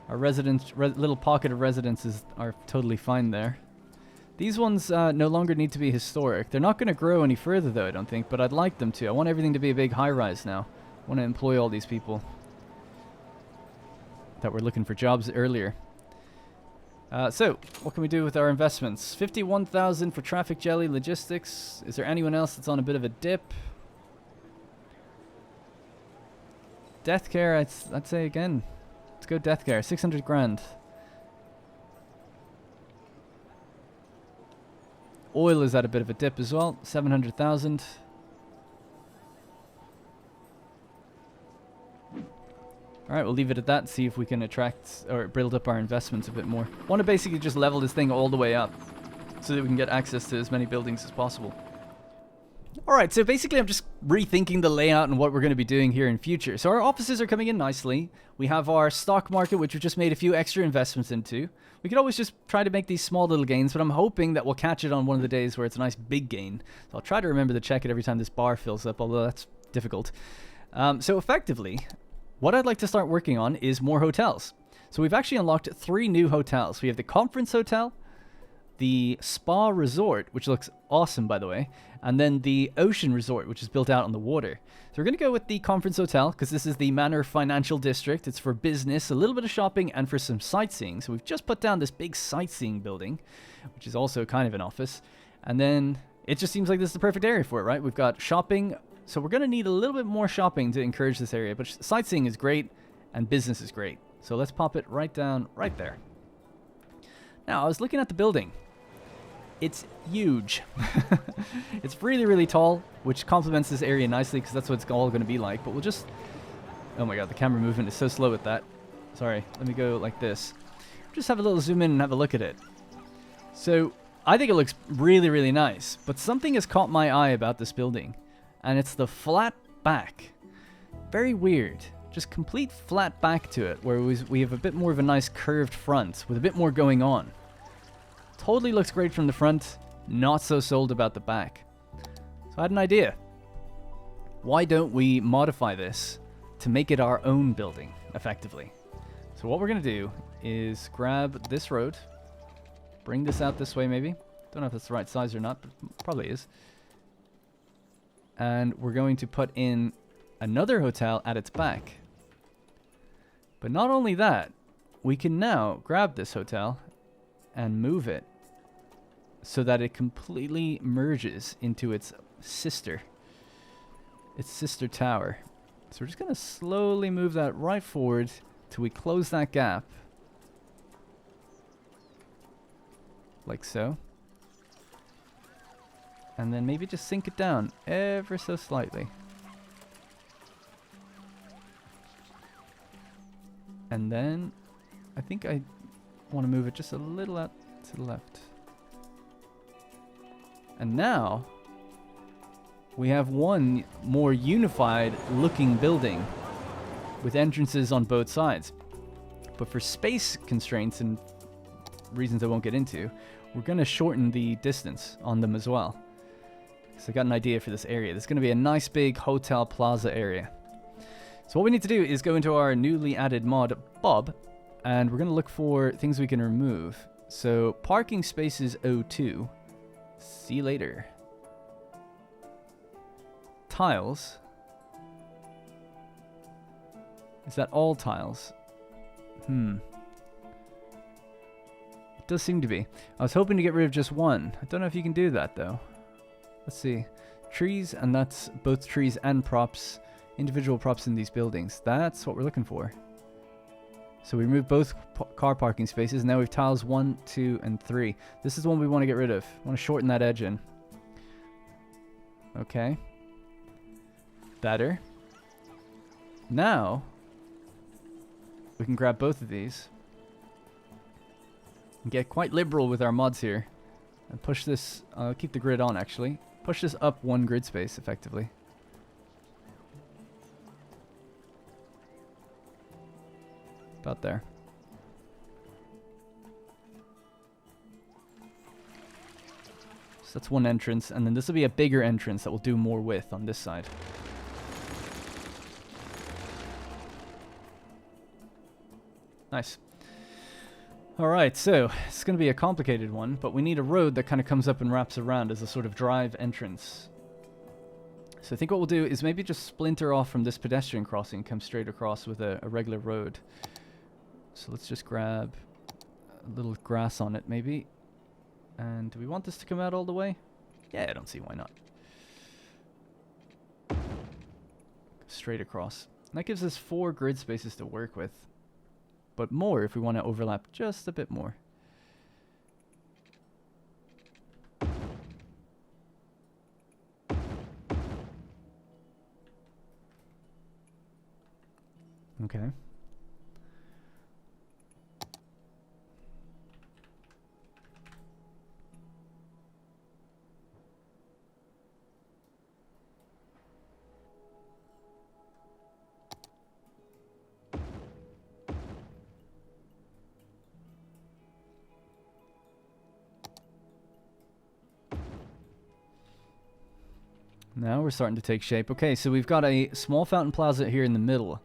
Our little pocket of residences are totally fine there. These ones no longer need to be historic. They're not going to grow any further though, I don't think, but I'd like them to. I want everything to be a big high-rise now. I want to employ all these people that were looking for jobs earlier. So, what can we do with our investments? 51,000 for traffic jelly logistics. Is there anyone else that's on a bit of a dip? Death care, I'd say again. Let's go death care. 600 grand. Oil is at a bit of a dip as well. 700,000. Alright, we'll leave it at that. See if we can attract or build up our investments a bit more. Want to basically just level this thing all the way up so that we can get access to as many buildings as possible. Alright, so basically I'm just rethinking the layout and what we're going to be doing here in future. So our offices are coming in nicely. We have our stock market, which we've just made a few extra investments into. We could always just try to make these small little gains, but I'm hoping that we'll catch it on one of the days where it's a nice big gain. So I'll try to remember to check it every time this bar fills up, although that's difficult. So effectively, what I'd like to start working on is more hotels. So we've actually unlocked 3 new hotels. We have the Conference Hotel, the Spa Resort, which looks awesome, by the way, and then the Ocean Resort, which is built out on the water. So we're going to go with the Conference Hotel, because this is the Manor Financial District. It's for business, a little bit of shopping, and for some sightseeing. So we've just put down this big sightseeing building, which is also kind of an office. And then it just seems like this is the perfect area for it, right? We've got shopping, so we're going to need a little bit more shopping to encourage this area. But sightseeing is great, and business is great. So let's pop it right down right there. Now, I was looking at the building. It's huge. It's really, really tall, which complements this area nicely because that's what it's all going to be like. But we'll just... Oh my god, the camera movement is so slow with that. Sorry, let me go like this. Just have a little zoom in and have a look at it. So, I think it looks really, really nice. But something has caught my eye about this building. And it's the flat back. Very weird. Just complete flat back to it, where we have a bit more of a nice curved front with a bit more going on. Totally looks great from the front, not so sold about the back. So I had an idea. Why don't we modify this to make it our own building, effectively? So what we're going to do is grab this road, bring this out this way maybe. Don't know if it's the right size or not, but probably is. And we're going to put in another hotel at its back. But not only that, we can now grab this hotel and move it so that it completely merges into its sister tower. So we're just going to slowly move that right forward till we close that gap. Like so. And then maybe just sink it down ever so slightly. And then I think I want to move it just a little out to the left. And now we have one more unified looking building with entrances on both sides. But for space constraints and reasons I won't get into, we're going to shorten the distance on them as well. So I got an idea for this area. There's going to be a nice big hotel plaza area. So what we need to do is go into our newly added mod, Bob, and we're going to look for things we can remove. So parking spaces O2. See you later. Tiles. Is that all tiles? It does seem to be. I was hoping to get rid of just one. I don't know if you can do that though. Let's see. Trees, and that's both trees and props. Individual props in these buildings. That's what we're looking for. So we removed both car parking spaces. Now we have tiles 1, 2, and 3. This is the one we want to get rid of. I want to shorten that edge in. Okay. Better. Now we can grab both of these and get quite liberal with our mods here and push this. Keep the grid on actually. Push this up 1 grid space effectively. About there. So that's one entrance, and then this will be a bigger entrance that will do more width on this side. Nice. Alright, so it's going to be a complicated one, but we need a road that kind of comes up and wraps around as a sort of drive entrance. So I think what we'll do is maybe just splinter off from this pedestrian crossing and come straight across with a regular road. So let's just grab a little grass on it maybe. And do we want this to come out all the way? Yeah, I don't see why not. Straight across. And that gives us 4 grid spaces to work with. But more if we want to overlap just a bit more. Okay. Now we're starting to take shape. Okay, so we've got a small fountain plaza here in the middle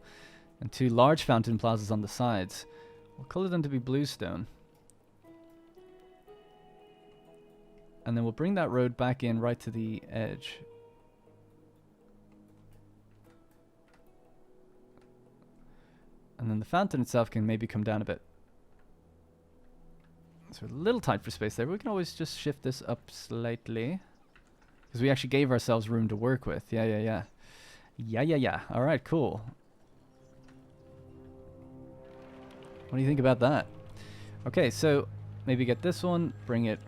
and 2 large fountain plazas on the sides. We'll color them to be bluestone. And then we'll bring that road back in right to the edge. And then the fountain itself can maybe come down a bit. So we're a little tight for space there, but we can always just shift this up slightly. Because we actually gave ourselves room to work with. Yeah. Alright, cool. What do you think about that? Okay, so maybe get this one, bring it...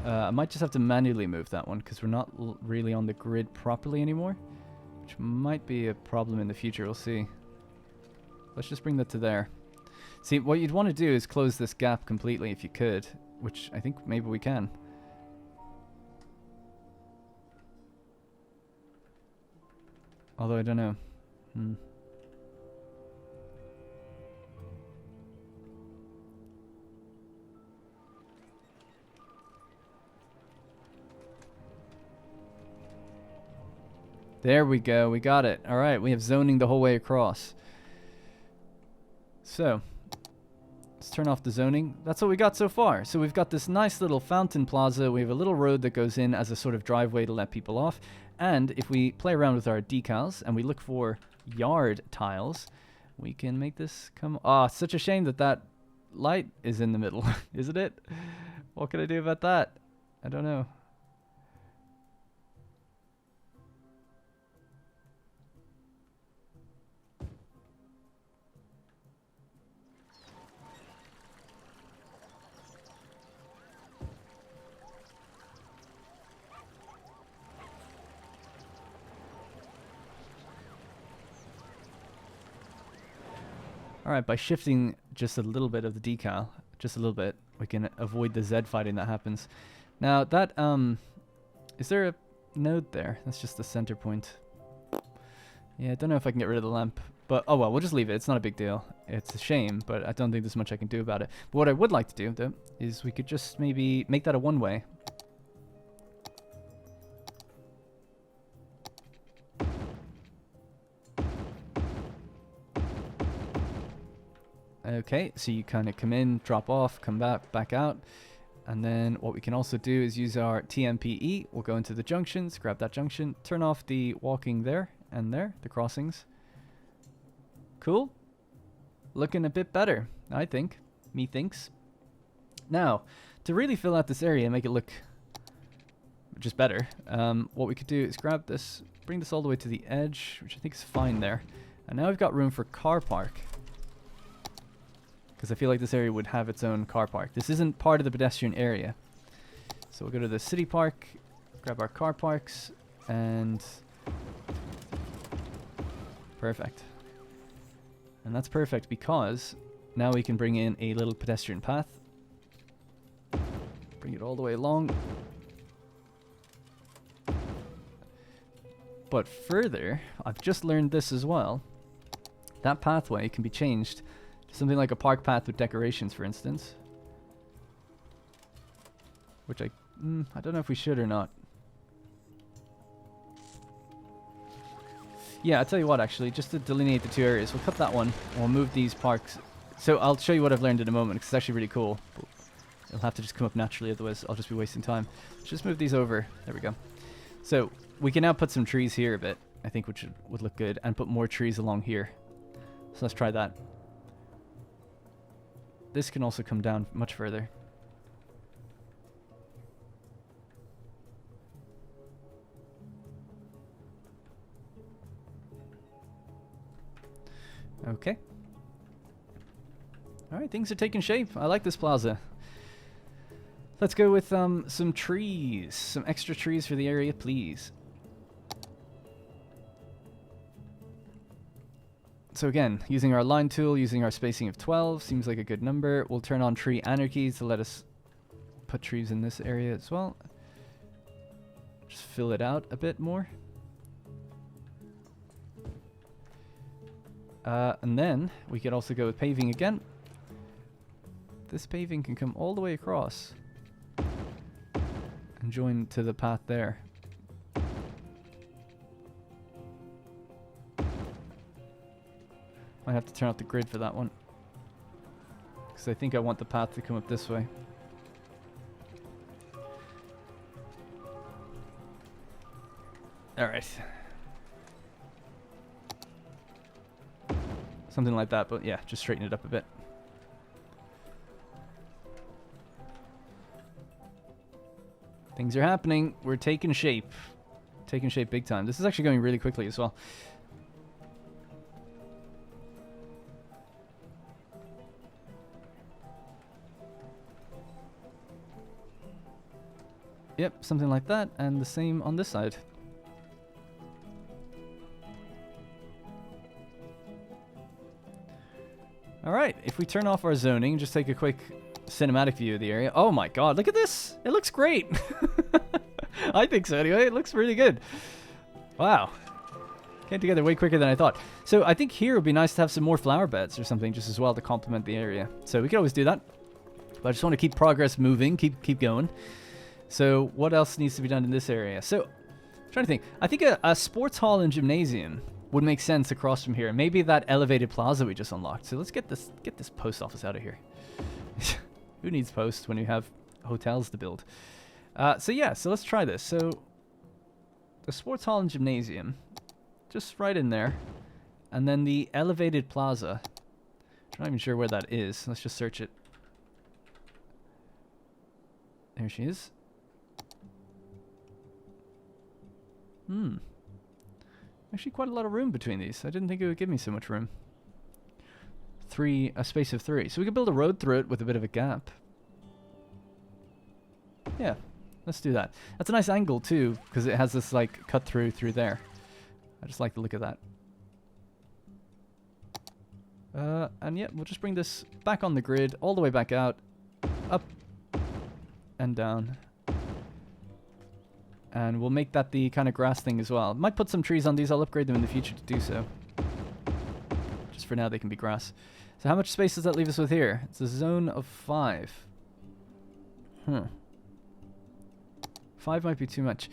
I might just have to manually move that one because we're not really on the grid properly anymore. Which might be a problem in the future, we'll see. Let's just bring that to there. See, what you'd want to do is close this gap completely if you could. Which I think maybe we can. Although I don't know. There we go. We got it. All right. We have zoning the whole way across. So let's turn off the zoning. That's what we got so far. So we've got this nice little fountain plaza. We have a little road that goes in as a sort of driveway to let people off. And if we play around with our decals and we look for yard tiles, we can make this come... Ah, it's such a shame that that light is in the middle, isn't it? What can I do about that? I don't know. Alright, by shifting just a little bit of the decal, just a little bit, we can avoid the Z fighting that happens. Now that, is there a node there? That's just the center point. Yeah, I don't know if I can get rid of the lamp, but oh well, we'll just leave it. It's not a big deal. It's a shame, but I don't think there's much I can do about it. But what I would like to do, though, is we could just maybe make that a one-way. Okay, so you kind of come in, drop off, come back out. And then what we can also do is use our TMPE. We'll go into the junctions, grab that junction, turn off the walking there and there, the crossings. Cool. Looking a bit better, I think. Methinks. Now, to really fill out this area and make it look just better, what we could do is grab this, bring this all the way to the edge, which I think is fine there. And now we've got room for car park. Because I feel like this area would have its own car park. This isn't part of the pedestrian area. So we'll go to the city park, grab our car parks, and... perfect. And that's perfect because now we can bring in a little pedestrian path. Bring it all the way along. But further, I've just learned this as well. That pathway can be changed. Something like a park path with decorations, for instance. Which I don't know if we should or not. Yeah, I'll tell you what, actually, just to delineate the two areas, we'll cut that one, and we'll move these parks So I'll show you what I've learned in a moment, because it's actually really cool. But it'll have to just come up naturally, otherwise I'll just be wasting time. Let's just move these over. There we go. So we can now put some trees here a bit, I think, which would look good, and put more trees along here. So let's try that. This can also come down much further. Okay. Alright, things are taking shape. I like this plaza. Let's go with some trees. Some extra trees for the area, please. So again, using our line tool, using our spacing of 12, seems like a good number. We'll turn on tree anarchy to let us put trees in this area as well. Just fill it out a bit more. And then we could also go with paving again. This paving can come all the way across and join to the path there. I have to turn off the grid for that one, because I think I want the path to come up this way. Alright. Something like that, but yeah, just straighten it up a bit. Things are happening. We're taking shape. Taking shape big time. This is actually going really quickly as well. Yep, something like that, and the same on this side. Alright, if we turn off our zoning, just take a quick cinematic view of the area. Oh my god, look at this! It looks great! I think so anyway, it looks really good. Wow. Came together way quicker than I thought. So I think here it would be nice to have some more flower beds or something just as well to complement the area. So we could always do that. But I just want to keep progress moving, keep going. So what else needs to be done in this area? So, I'm trying to think. I think a sports hall and gymnasium would make sense across from here. Maybe that elevated plaza we just unlocked. So let's get this post office out of here. Who needs posts when you have hotels to build? So yeah, so let's try this. So the sports hall and gymnasium, just right in there. And then the elevated plaza. I'm not even sure where that is. Let's just search it. There she is. Actually quite a lot of room between these. I didn't think it would give me so much room. A space of 3. So we could build a road through it with a bit of a gap. Yeah, let's do that. That's a nice angle too, because it has this like cut through there. I just like the look of that. And yeah, we'll just bring this back on the grid, all the way back out, up and down. And we'll make that the kind of grass thing as well. Might put some trees on these. I'll upgrade them in the future to do so. Just for now, they can be grass. So how much space does that leave us with here? It's a zone of 5. 5 might be too much.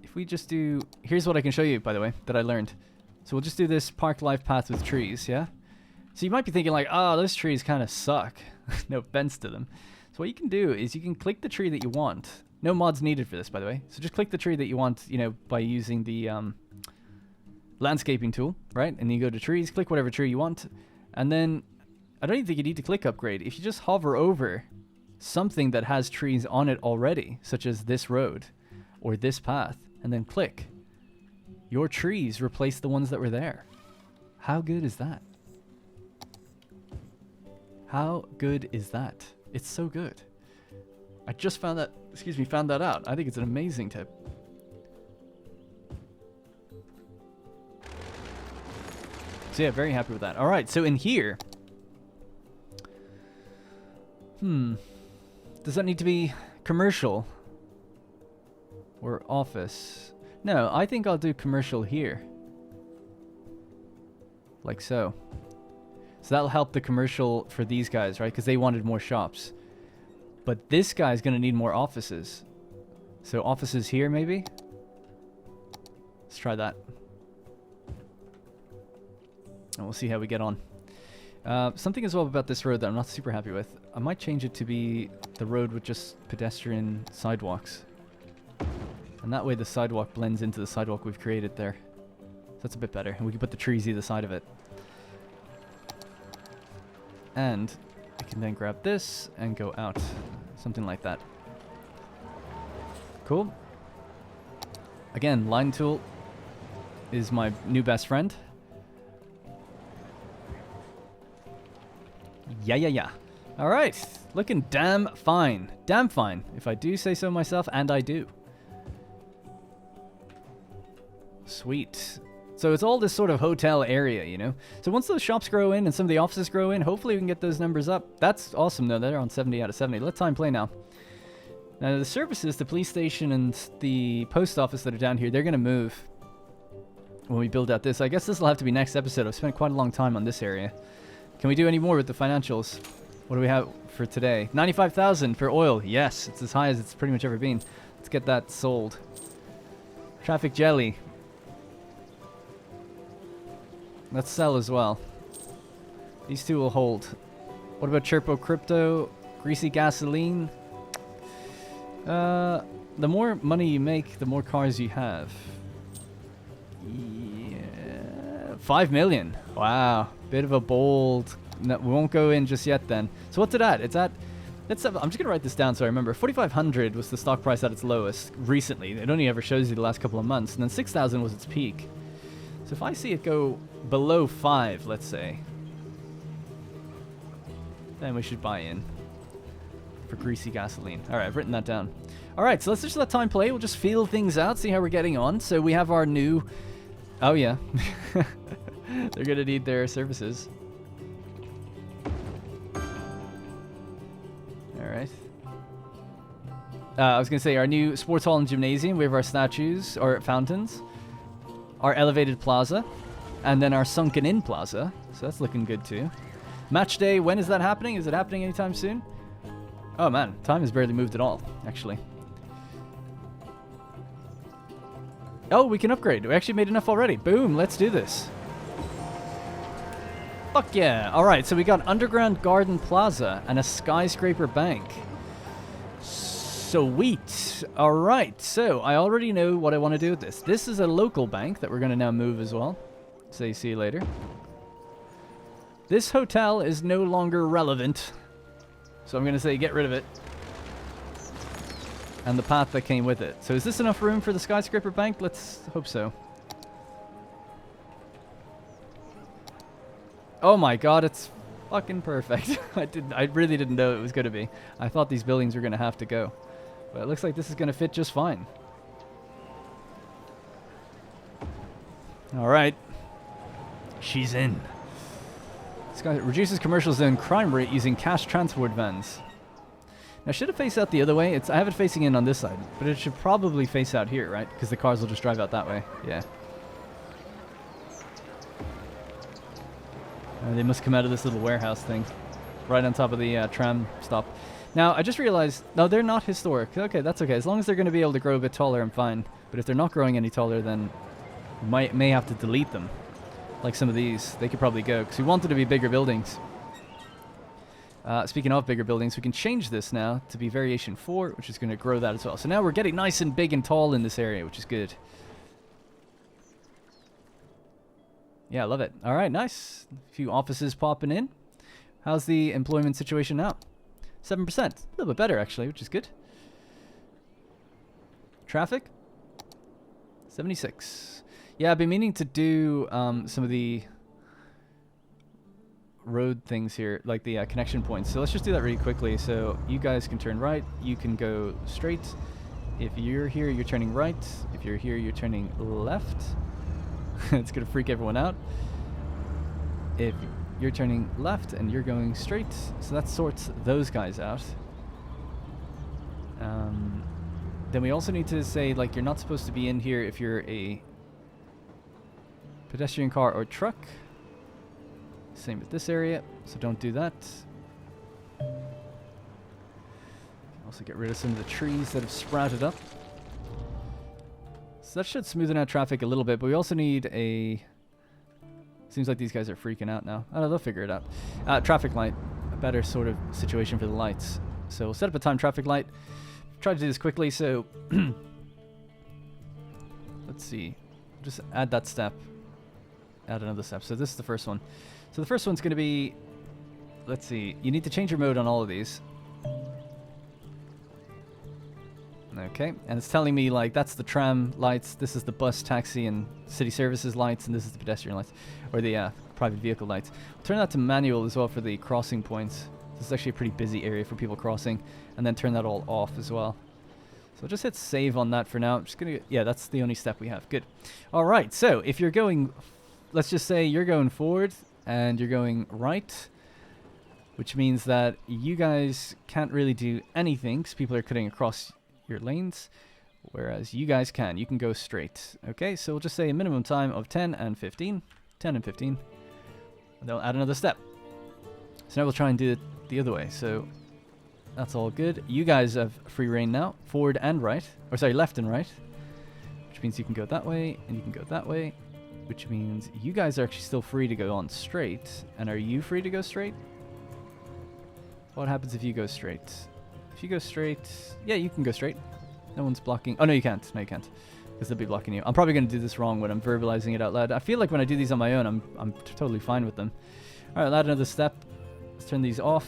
If we just do... Here's what I can show you, by the way, that I learned. So we'll just do this park life path with trees, yeah? So you might be thinking like, oh, those trees kind of suck. No offense to them. So what you can do is you can click the tree that you want. No mods needed for this, by the way. So just click the tree that you want, you know, by using the landscaping tool, right? And you go to trees, click whatever tree you want. And then, I don't even think you need to click upgrade. If you just hover over something that has trees on it already, such as this road or this path, and then click, your trees replace the ones that were there. How good is that? How good is that? It's so good. I just found that, found that out. I think it's an amazing tip. So yeah, very happy with that. All right, so in here, does that need to be commercial or office? No, I think I'll do commercial here. Like so. So that'll help the commercial for these guys, right? Because they wanted more shops. But this guy's going to need more offices. So offices here, maybe? Let's try that. And we'll see how we get on. Something as well about this road that I'm not super happy with. I might change it to be the road with just pedestrian sidewalks. And that way the sidewalk blends into the sidewalk we've created there. So that's a bit better. And we can put the trees either side of it. And I can then grab this and go out. Something like that. Cool. Again, line tool is my new best friend. Yeah. All right. Looking damn fine. Damn fine, if I do say so myself, and I do. Sweet. So it's all this sort of hotel area, you know? So once those shops grow in and some of the offices grow in, hopefully we can get those numbers up. That's awesome, though. They're on 70 out of 70. Let time play now. Now, the services, the police station and the post office that are down here, they're going to move when we build out this. I guess this will have to be next episode. I've spent quite a long time on this area. Can we do any more with the financials? What do we have for today? 95,000 for oil. Yes, it's as high as it's pretty much ever been. Let's get that sold. Traffic jelly. Let's sell as well. These two will hold. What about Chirpo Crypto? Greasy gasoline? The more money you make, the more cars you have. Yeah. 5 million. Wow. Bit of a bold... No, we won't go in just yet then. So what's it at? It's at... I'm just going to write this down so I remember. 4,500 was the stock price at its lowest recently. It only ever shows you the last couple of months. And then 6,000 was its peak. So if I see it go below 5, let's say, then we should buy in for greasy gasoline. All right, I've written that down. All right, so let's just let time play. We'll just feel things out, see how we're getting on. So we have our new... Oh, yeah. They're going to need their services. All right. I was going to say our new sports hall and gymnasium. We have our statues, or fountains. Our elevated plaza, and then our sunken-in plaza. So that's looking good too. Match day, when is that happening? Is it happening anytime soon? Oh man, time has barely moved at all, actually. Oh, we can upgrade. We actually made enough already. Boom, let's do this. Fuck yeah. Alright, so we got underground garden plaza and a skyscraper bank. Sweet. Alright, so I already know what I want to do with this. This is a local bank that we're going to now move as well. Say see you later. This hotel is no longer relevant. So I'm going to say get rid of it. And the path that came with it. So is this enough room for the skyscraper bank? Let's hope so. Oh my god, it's fucking perfect. I really didn't know it was going to be. I thought these buildings were going to have to go. But it looks like this is going to fit just fine. All right. She's in. This guy reduces commercial zone crime rate using cash transport vans. Now, should it face out the other way? I have it facing in on this side, but it should probably face out here, right? Because the cars will just drive out that way. Yeah. They must come out of this little warehouse thing. Right on top of the tram stop. Now, I just realized... No, they're not historic. Okay, that's okay. As long as they're going to be able to grow a bit taller, I'm fine. But if they're not growing any taller, then we may have to delete them. Like some of these. They could probably go. Because we wanted to be bigger buildings. Speaking of bigger buildings, we can change this now to be variation 4, which is going to grow that as well. So now we're getting nice and big and tall in this area, which is good. Yeah, I love it. All right, nice. A few offices popping in. How's the employment situation now? 7%. A little bit better, actually, which is good. Traffic? 76. Yeah, I've been meaning to do some of the road things here, like the connection points. So let's just do that really quickly. So you guys can turn right. You can go straight. If you're here, you're turning right. If you're here, you're turning left. It's going to freak everyone out. If you're turning left and you're going straight, so that sorts those guys out. Then we also need to say, like, you're not supposed to be in here if you're a pedestrian car or truck. Same with this area, so don't do that. Also get rid of some of the trees that have sprouted up. So that should smoothen out traffic a little bit, but we also need a Seems like these guys are freaking out now. Oh, no, they'll figure it out. Traffic light. A better sort of situation for the lights. So we'll set up a timed traffic light. Try to do this quickly, so... let's see. Just add that step. Add another step. So this is the first one. So the first one's going to be... Let's see. You need to change your mode on all of these. Okay, and it's telling me, like, that's the tram lights, this is the bus, taxi, and city services lights, and this is the pedestrian lights, or the private vehicle lights. We'll turn that to manual as well for the crossing points. This is actually a pretty busy area for people crossing, and then turn that all off as well. So I'll just hit save on that for now. I'm just gonna, yeah, that's the only step we have. Good. All right, so if you're going, let's just say you're going forward, and you're going right, which means that you guys can't really do anything, because people are cutting across your lanes, whereas you guys can. You can go straight. Okay, so we'll just say a minimum time of 10 and 15. 10 and 15. And they'll add another step. So now we'll try and do it the other way. So that's all good. You guys have free reign now, forward and right. Or sorry, left and right. Which means you can go that way, and you can go that way. Which means you guys are actually still free to go on straight. And are you free to go straight? What happens if you go straight? If you go straight, yeah, you can go straight. No one's blocking. Oh, no, you can't. No, you can't. Because they'll be blocking you. I'm probably going to do this wrong when I'm verbalizing it out loud. I feel like when I do these on my own, I'm totally fine with them. All right, I'll add another step. Let's turn these off.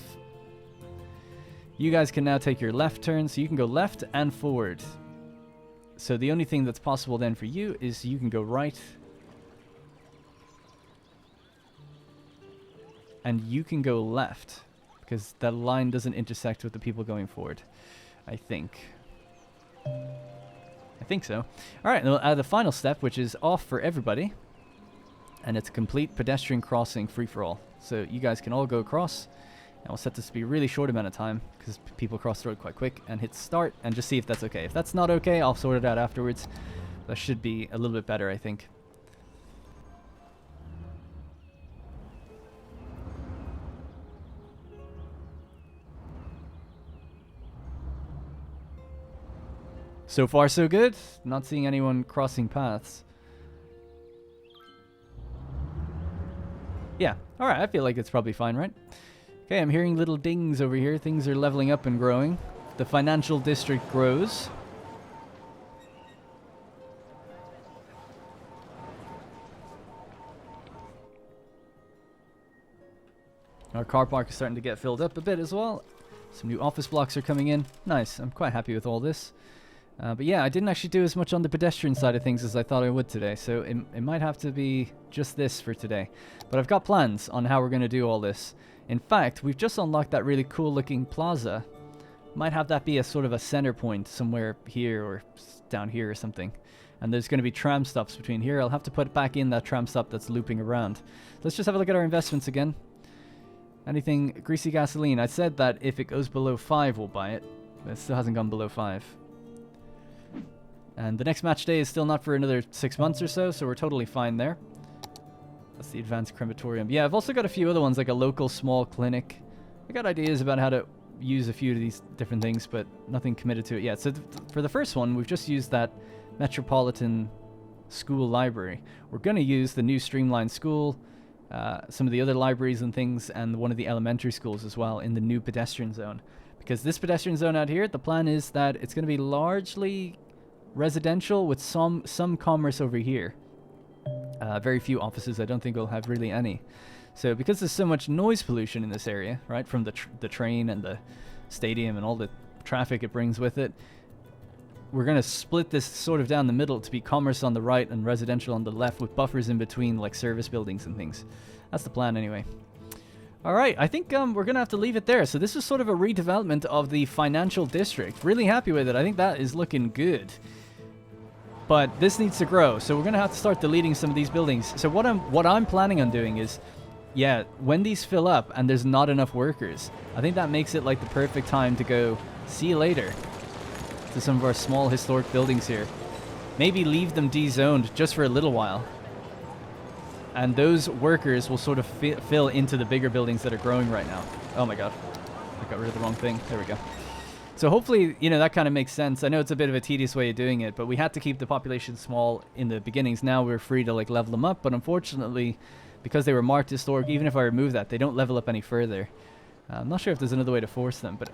You guys can now take your left turn, so you can go left and forward. So the only thing that's possible then for you is you can go right. And you can go left. Because that line doesn't intersect with the people going forward. I think so. Alright, and we'll add the final step, which is off for everybody. And it's a complete pedestrian crossing free-for-all. So you guys can all go across. And we'll set this to be a really short amount of time, because people cross the road quite quick. And hit start, and just see if that's okay. If that's not okay, I'll sort it out afterwards. That should be a little bit better, I think. So far, so good. Not seeing anyone crossing paths. Yeah. Alright, I feel like it's probably fine, right? Okay, I'm hearing little dings over here. Things are leveling up and growing. The financial district grows. Our car park is starting to get filled up a bit as well. Some new office blocks are coming in. Nice. I'm quite happy with all this. But yeah, I didn't actually do as much on the pedestrian side of things as I thought I would today, so it might have to be just this for today. But I've got plans on how we're going to do all this. In fact, we've just unlocked that really cool looking plaza. Might have that be a sort of a center point somewhere here or down here or something. And there's going to be tram stops between here. I'll have to put back in that tram stop that's looping around. Let's just have a look at our investments again. Anything greasy gasoline. I said that if it goes below 5, we'll buy it. But it still hasn't gone below 5. And the next match day is still not for another 6 months or so we're totally fine there. That's the advanced crematorium. Yeah, I've also got a few other ones, like a local small clinic. I got ideas about how to use a few of these different things, but nothing committed to it yet. So for the first one, we've just used that Metropolitan School Library. We're going to use the new Streamlined School, some of the other libraries and things, and one of the elementary schools as well in the new pedestrian zone. Because this pedestrian zone out here, the plan is that it's going to be largely residential with some commerce over here. Very few offices. I don't think we'll have really any. So because there's so much noise pollution in this area, right, from the train and the stadium and all the traffic it brings with it, we're going to split this sort of down the middle to be commerce on the right and residential on the left, with buffers in between, like service buildings and things. That's the plan anyway. All right, I think we're going to have to leave it there. So this is sort of a redevelopment of the financial district. Really happy with it. I think that is looking good. But this needs to grow, so we're going to have to start deleting some of these buildings. So what I'm planning on doing is, yeah, when these fill up and there's not enough workers, I think that makes it like the perfect time to go, see you later, to some of our small historic buildings here. Maybe leave them de-zoned just for a little while. And those workers will sort of fill into the bigger buildings that are growing right now. Oh my god, I got rid of the wrong thing. There we go. So hopefully, you know, that kind of makes sense. I know it's a bit of a tedious way of doing it, but we had to keep the population small in the beginnings. Now we're free to like level them up, but unfortunately, because they were marked historic, even if I remove that, they don't level up any further. I'm not sure if there's another way to force them, but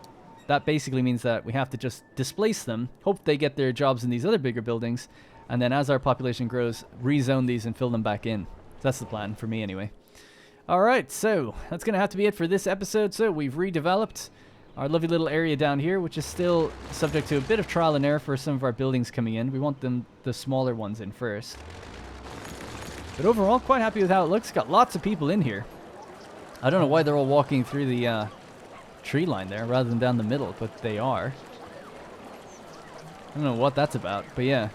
that basically means that we have to just displace them, hope they get their jobs in these other bigger buildings, and then as our population grows, rezone these and fill them back in. That's the plan, for me anyway. Alright, so that's going to have to be it for this episode. So we've redeveloped our lovely little area down here, which is still subject to a bit of trial and error for some of our buildings coming in. We want the smaller ones in first. But overall, quite happy with how it looks. Got lots of people in here. I don't know why they're all walking through the tree line there rather than down the middle, but they are. I don't know what that's about, but yeah.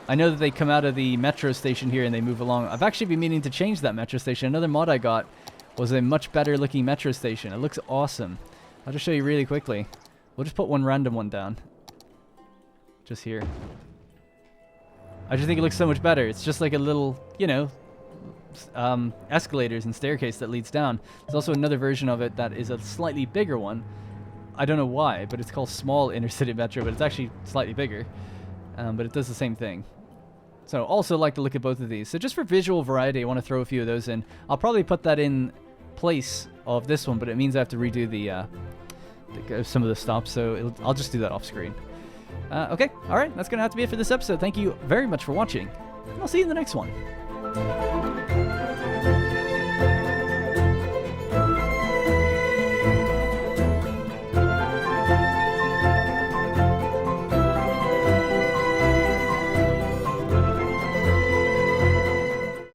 I know that they come out of the metro station here and they move along. I've actually been meaning to change that metro station. Another mod I got was a much better looking metro station. It looks awesome. I'll just show you really quickly. We'll just put one random one down. Just here. I just think it looks so much better. It's just like a little, you know, escalators and staircase that leads down. There's also another version of it that is a slightly bigger one. I don't know why, but it's called Small Inner City Metro, but it's actually slightly bigger. But it does the same thing. So also like the look of both of these. So just for visual variety, I want to throw a few of those in. I'll probably put that in place of this one, but it means I have to redo some of the stops, so I'll just do that off screen. Okay, alright, that's going to have to be it for this episode. Thank you very much for watching, and I'll see you in the next one.